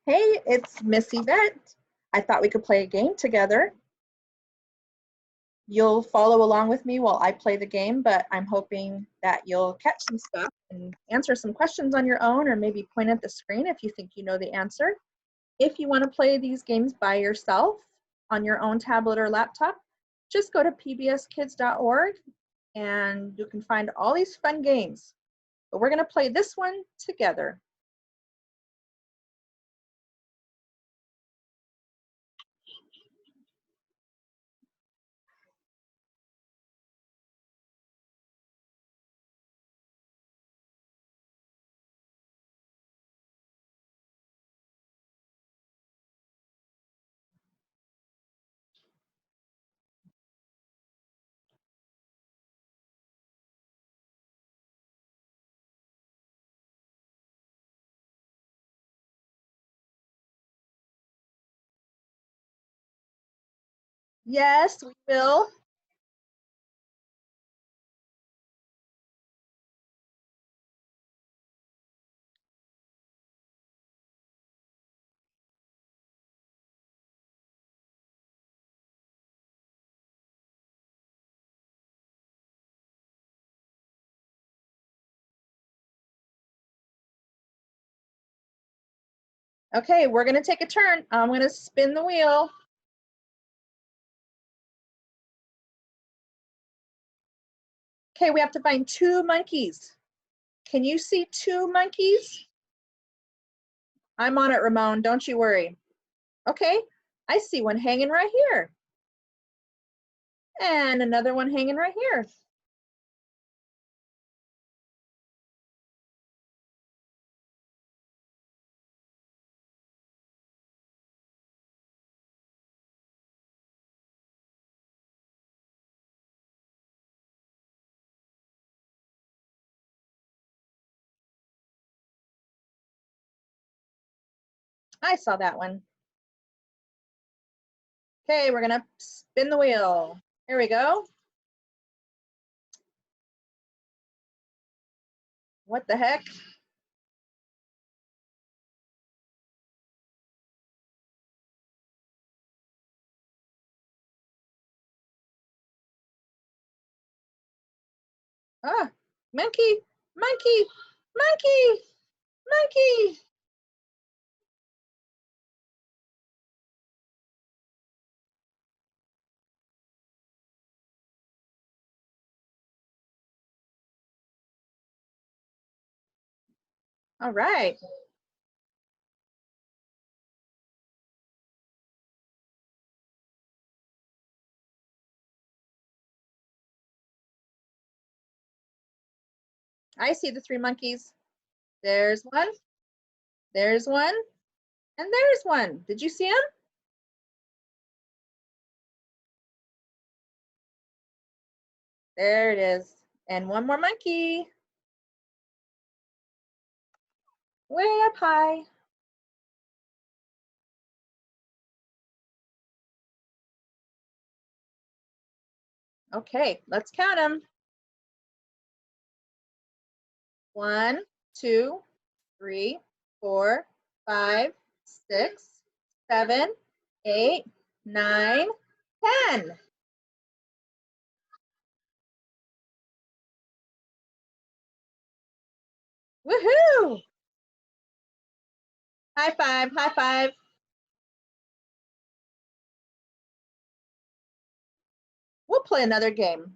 Hey, it's Miss Yvette. I thought we could play a game together. You'll follow along with me while I play the game, but I'm hoping that you'll catch some stuff and answer some questions on your own or maybe point at the screen if you think you know the answer. If you want to play these games by yourself on your own tablet or laptop, just go to pbskids.org and you can find all these fun games. But we're going to play this one together. Yes, we will. Okay, we're going to take a turn. I'm going to spin the wheel. Okay, we have to find two monkeys. Can you see two monkeys? I'm on it, Ramon. Don't you worry. Okay, I see one hanging right here. And another one hanging right here. I saw that one. Okay, we're gonna spin the wheel. Here we go. What the heck? Ah, monkey, monkey, monkey, monkey. All right. I see the three monkeys. There's one, there's one, and there's one. Did you see him? There it is. And one more monkey. Way up high. Okay, let's count them. 1, 2, 3, 4, 5, 6, 7, 8, 9, 10. Woohoo! High five, high five. We'll play another game.